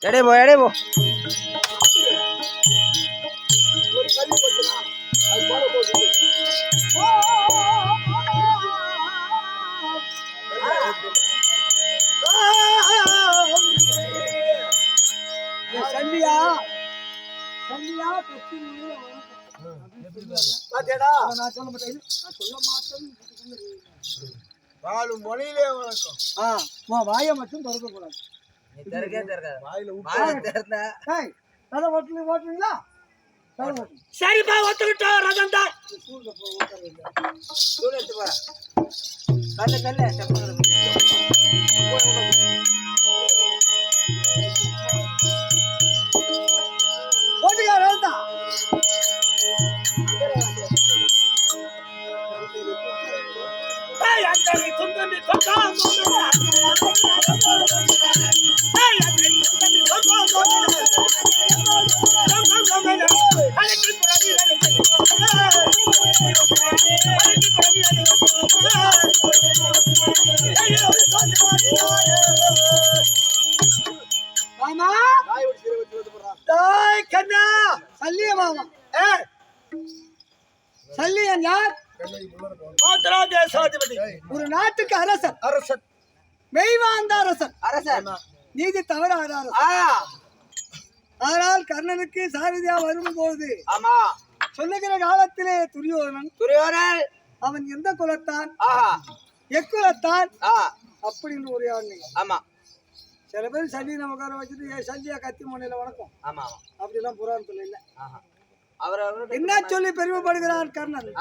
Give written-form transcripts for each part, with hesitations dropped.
எடே போ எடே போ. ஒரு கல்வி போச்சுனா அது போட போகுது. சல்லியா சல்லியா கத்தி பாத்தியாடா? நான் சொல்ல மாட்டேன், நான் சொல்ல மாட்டேன். வாழும் மொழியிலே வணக்கம். வாயை மட்டும் திறக்க கூடாது. ஓட்டுறீங்களா? சரிப்பா, ஒத்துக்கிட்டோம். ரதம் தான். ஓட்டுக்கார தான். ஒரு நாட்டுக்கு அரசன், அரசன் மெய்வாந்த அரசன், அரசன் நீதி தவறாத அரசன். ஆனால் கர்ணனுக்கு சாரதியா வரும்போது சொல்லுகிற காலத்திலே துரியோதனன் அவன் எந்த குலத்தான், எக்குலத்தான் அப்படின்னு ஒரு ஆண்மை. ஆமா, சில பேர் சல்லி நமக்கார வச்சுட்டு சல்லியா கத்தி முனையில வணக்கம். ஆமா, அப்படிலாம் புராணத்துல இல்ல. என்ன சொல்லி பெருமைப்படுகிறான் கர்ணன்?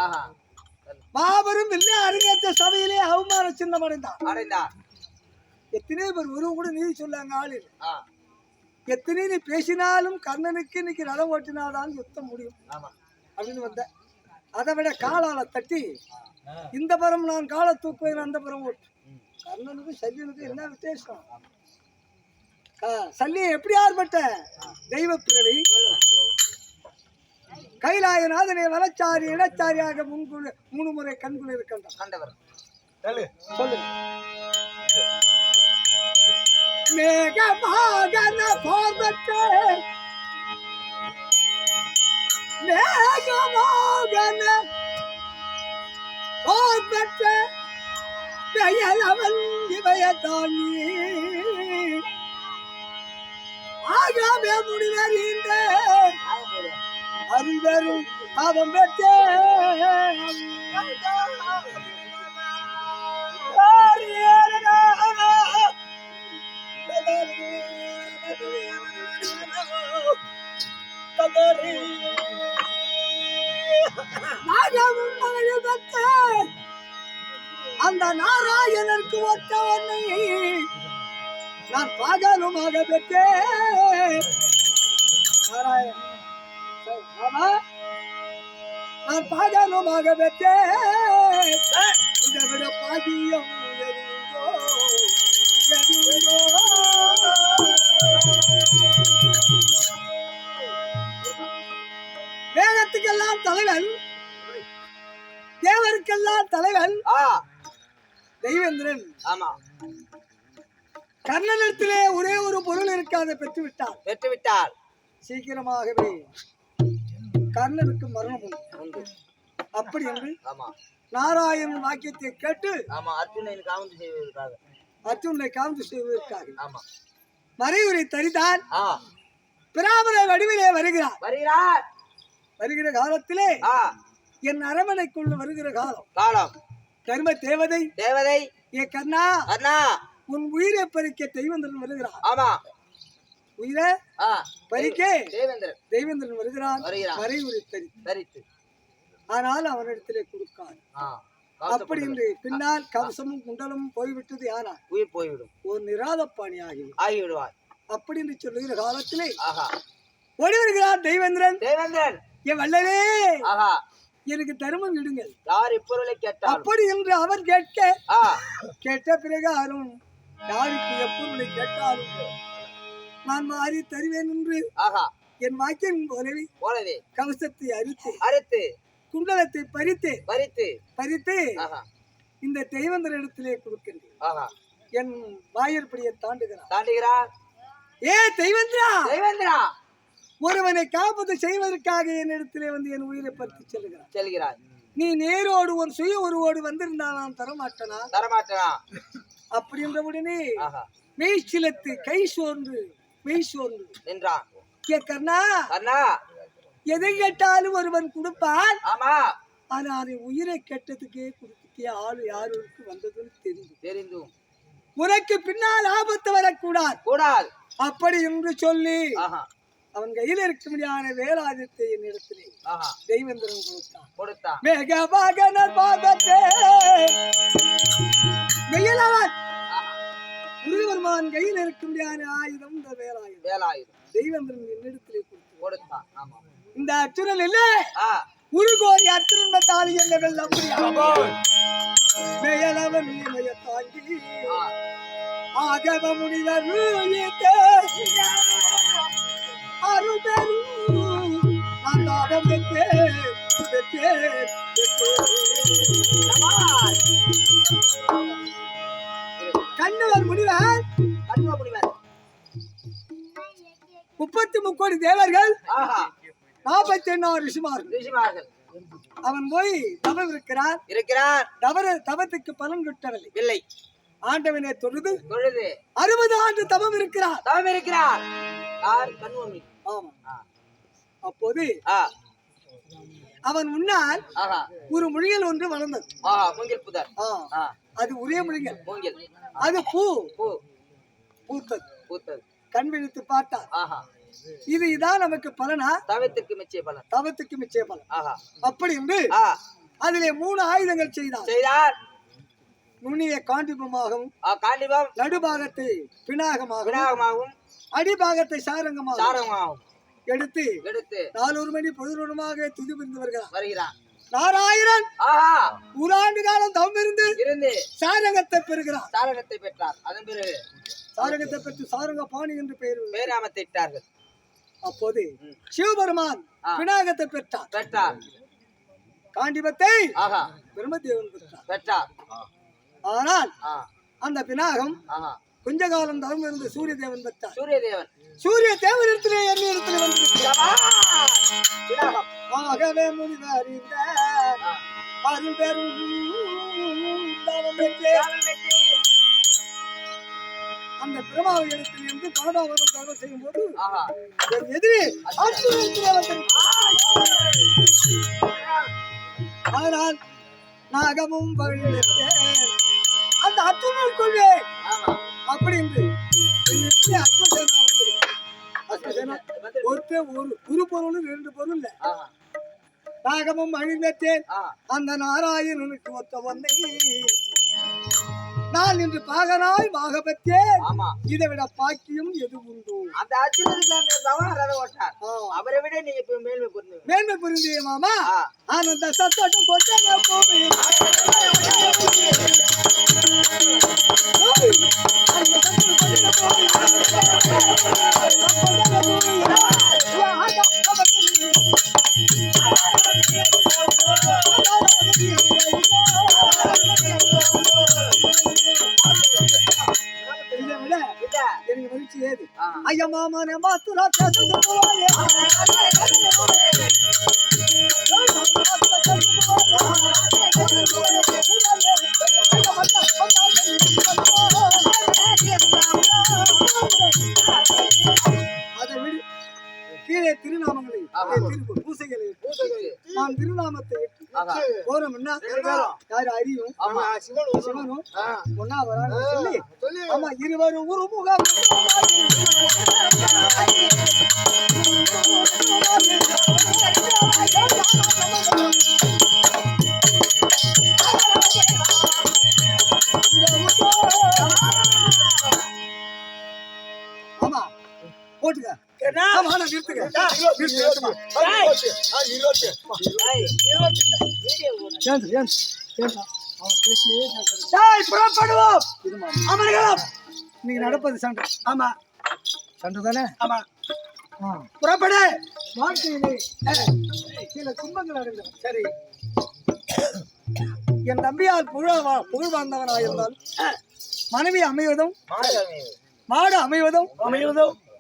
மாபெரும் இல்ல அரங்கேற்ற சபையிலே அவமான சின்னம் அடைந்தான். எத்தனை பேர் ஒரு கூட நீதி சொல்லாங்க ஆளு. எத்தனை நீ பேசினாலும் கர்ணனுக்கு இன்னைக்கு ரதம் ஓட்டினால்தான் யுத்தம் முடியும் அப்படின்னு வந்த. அதை விட காலால தட்டி இந்த புறம் நான் காலை தூக்குவேன், அந்த புறம் ஓட்டு. கர்ணனுக்கும் சல்லியனுக்கும் என்ன வித்தியாசம்? சல்லியை எப்படி ஆர்ப்பட்ட தெய்வ பிறவி, கைலாயநாதனை வலச்சாரி இடச்சாரியாக 3 முறை கண்குளிர் கண்டவர். சொல்லு. மேகமாகன போர்பட்டே, மேகமாகன போர்பட்டே, பெயலவன் இவயத்தானி ஆகாமே முடிவறிந்த அறிவரும் அவன் பெற்றே அந்த நாராயணனுக்கு ஒத்தவனை நான் பாகலுமாக பெற்றேன். நாராயணன் நான் பாகலுமாக பெற்றேன். இதை விட பாகியம் வேதத்துக்கெல்லாம் தலைவன், தேவருக்கெல்லாம் தலைவன் தெய்வேந்திரன். கர்ணனிடத்திலே ஒரே ஒரு பொருள் இருக்காத பெற்றுவிட்டார். சீக்கிரமாகவே கர்ணனுக்கு மரணம் உண்டு. அப்படி என்று நாராயணன் வாக்கியத்தை கேட்டு அர்ஜுனனை காவந்து செய்வதற்காக மறைவுரை தரித்தான். பிராமண வடிவிலே வருகிறார். வருகிற காலத்திலே என் அரமனைக்குள்ள வருகிற காலம் கர்ம தேவதை ஏ கர்ணா, உன் உயிரை பறிக்க தெய்வேந்திரன் வருகிறார். உயிரை பறிக்க தெய்வேந்திரன் வருகிறான். மறைவுரை தரித்து ஆனால் அவனிடத்திலே கொடுக்கான். அப்படி என்று பின்னால் கவசமும் குண்டலும் போய்விட்டது. யாரா உயிர் போய்விடும், ஒரு நிராதப்பாணி ஆகிவிடுவார். அப்படி என்று சொல்லுகிற காலத்திலே ஓடி வருகிறார் தெய்வேந்திரன். என் வல்லவே, எனக்கு தர்மம் விடுங்கள், யார் இப்பொருளை கேட்டார் அப்படி என்று அவர் கேட்ட பிரகாரம் யாருக்கு எப்பொருளை கேட்டாலும் நான் மாறி தருவேன் என்று என் வாக்கியம் போலவே கவசத்தை அறுத்து குண்டலத்தை பறித்து இந்த தெய்வந்தரிடத்திலே கொடுக்கின்றேன். என் வாயிற்படியை தாண்டுகிறார். ஏ தெய்வந்திரா, தேவேந்திரா ஒருவனை காப்பது செய்வதற்காக என்னிடத்திலே வந்து என் உயிரை பறித்து செல்கிறாய். நீ நேரோடு ஒரு சுய ஒருவோடு வந்திருந்தா நான் தரமாட்டனா? அப்படின்றவுடனே மெய் சிலத்து கை சோர்ந்து மெய் சோர்ந்து நின்றான். கர்ணா, எதை கேட்டாலும் ஒருவன் கொடுப்பான். ஆனா அதை உயிரை கெட்டதுக்கே கொடுத்துக்கே ஆளு யாருக்கு வந்ததுன்னு தெரிந்தும் உனக்கு பின்னால் ஆபத்து வரக்கூடாது அப்படி என்று சொல்லி அவன் கையில் இருக்க முடியாத வேலாயுதத்தை என்னிடத்திலே தெய்வந்திரன் கொடுத்தான். மேகவாகனர் பாதத்தே முருகபெருமான் கையில் இருக்க முடியாத ஆயுதம் இந்த வேலாயுதம் தெய்வந்திரன் என்னிடத்திலே கொடுத்தான். இந்த அச்சுரல் இல்ல உருகோரி அச்சுரன் வந்தால் என்ன வெல்ல முடியாது. மேலவன் நீமைய தாங்கி ஆகவ முனிவர் கண்ணவர் முனிவர் 33 தேவர்கள் 48 ரிஷிமார்கள். அவன் போய் தவம் இருக்கிறார். தவத்துக்கு பலன் கிட்டவில்லை. ஆண்டவனை தொழுது 60 ஆண்டு தவம் இருக்கிறார். அப்போது அவன் முன்னால் ஒரு முழியல் ஒன்று வளர்ந்தது. அது ஒரே முழியல். அது பூத்தது. கண் விழித்து பார்த்தார். இதுதான் நமக்கு பலனா? தவத்துக்கு மிச்ச பலன். அப்படி என்று அதிலே 3 ஆயுதங்கள் செய்தார். நுனிய காண்டிபமாகவும் நடுபாகத்தை பினாகமாகவும் அடிபாகத்தை சாரங்கமாகவும் எடுத்து 4 மணி பொழுதுமாக துதிபிருந்து வருகிறான். நாராயணன் 1 ஆண்டு காலம் தவம் இருந்து சாரங்கத்தை பெற்றார். அதன் பிறகு சாரங்கத்தை பெற்று சாரங்க பாணி என்று பெயராமத்தை இட்டார்கள். அப்போது சிவபெருமான் பினாகத்தை பெற்றார். காண்டிபத்தை பிரம்மதேவன் பெற்றார். ஆனால் அந்த பினாகம் கொஞ்ச காலம் தவம் இருந்து சூரிய தேவன் பெற்றார். சூரிய தேவன் இடத்திலே என்ன இடத்துல ஆகவே முனிவர் அருள் பெரும் அந்த பிரமாவை இடத்திலிருந்து பாடாவரம் தவறு செய்யும் போது எதிரி ஆனால் நாகமும் அந்த அத்துணர் கொள்வே அப்படி என்று ஒரு பொருள் 2 பொருள் நாகமும் அழிந்தேன். அந்த நாராயணனுக்கு ஒத்த வந்தை நான் இன்று பாகனாய் மாக பெற்றேன். இதை விட பாக்கியம் எது உண்டு? அந்த அவரை விட நீங்க மேன்மை புரிந்தே மாமா. ஆனந்த சத்தோட்டம் கொட்டாங்க போவே எனக்கு மகிழ்ச்சி ஏது ஐயா மாமனே மாத்துரா அதை விடு. கீழே திருநாமங்களை பூசைகளை நான் திருநாமத்தை போறோம்னா யாரு அறியும் சிவனும் ஒன்னா வரான்னு சொல்லி ஆமா இருவரும் ஒரு முகம் ஆமா போட்டுக்க நீங்க நடப்பது சண்டை. ஆமா சண்டை தானே. ஆமா புறப்படு. வாழ்க்கையிலே சில துன்பங்கள் அடைந்தது. சரி என் தம்பியால் புகழ் வாழ்ந்தவனாக இருந்தால் மனைவி அமைவதும் மாடு அமைவதும்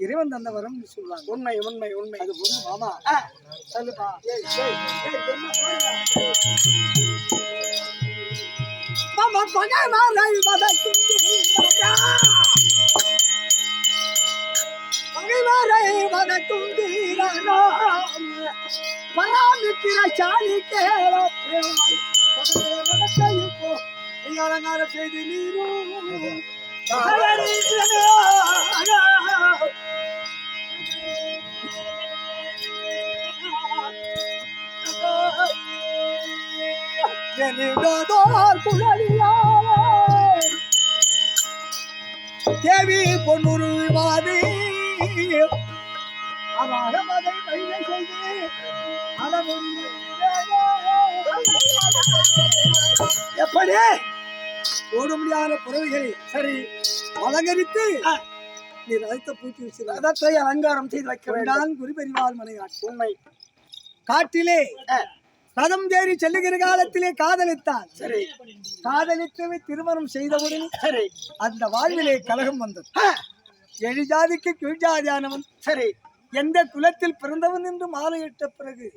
இறைவன் தந்த வரம் சொல்லுவாங்க. உண்மை உண்மை உண்மை. அது பொண்ணு மாமா சொல்லுப்பா. மாமா பகை மாலை வதக்கும் பகைவாரை வதக்கும் தீரனாம் பராமித்திர சாலி கேரப்போ அலங்காரம் செய்து நீரும் தேவி பொன்னூறு வாதி எப்படி ஓட முடியாத புறவைகளை சரி அலங்கரித்து நீ ரத்த பூச்சி வச்சு அலங்காரம் செய்து வைக்க வேண்டாம். குறிப்பறிவால் மனையாட்சி உண்மை. காட்டிலே ரதம் தேறி செல்லுகிற காலத்திலே காதலித்தான். சரி காதலித்து திருமணம் செய்தவுடன் சரி அந்த வாழ்விலே கலகம் வந்தது. எழிஜாதிக்கு கீழ்ஜாதியானவன் சரி எந்த குலத்தில் பிறந்தவன் என்று மாலையிட்ட பிறகு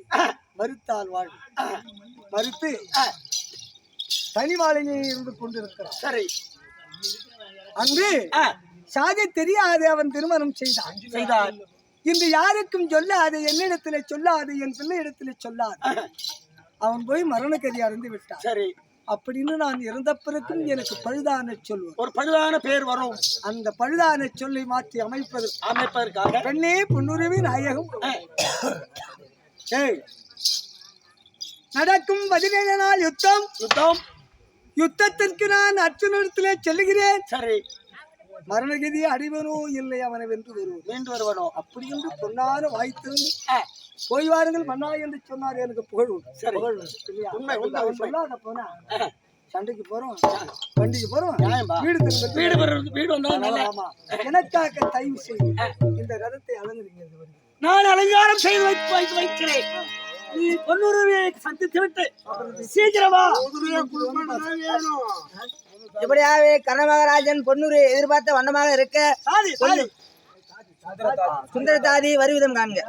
மறுத்தால் வாழ்வு மறுத்து தனி மாலையை இருந்து கொண்டிருக்கிறான். சரி அன்று சாதி தெரியாது அவன் திருமணம் செய்தான். இன்று யாருக்கும் சொல்லாது, என்னிடத்திலே சொல்லாது, என் பிள்ளை இடத்திலே சொல்லாது. அவன் போய் மரணக்கதி அடைந்து விட்டான். சரி அப்படின்னு நான் இறந்த பிறகும் எனக்கு பழுதான சொல்லுவேன். ஒரு பழுதான பேர் வரும். அந்த பழுதான சொல்லை மாற்றி அமைப்பதற்காக பெண்ணே பொன்னுருவி நாயகம் நடக்கும் 17 நாள் யுத்தத்திற்கு நான் அர்ஜுனிடத்திலே செல்லுகிறேன். சரி மரணகதி அடைவனோ இல்லை அவனை வென்று வருவனோ அப்படி என்று பொன்னான வாய்த்திருந்து போய் வாருங்கள் மன்னா என்று சொன்னார். எனக்கு புகழ் சொல்லாத போனா சண்டைக்கு போறோம், வண்டிக்கு போறோம், வீடு வந்தா எனக்காக தயவு செய்து இந்த ரதத்தை அலங்கரிக்கிறது. நான் அலங்காரம் செய்து வைக்கிறேன். நீ பொன்னுருவியை சந்தித்து விட்டு சீக்கிரமா இப்படியாவே கர்ணமகாராஜன் பொன்னுரை எதிர்பார்த்த வண்ணமாக இருக்க சுந்தரதாதி வருவிதம் காண்க.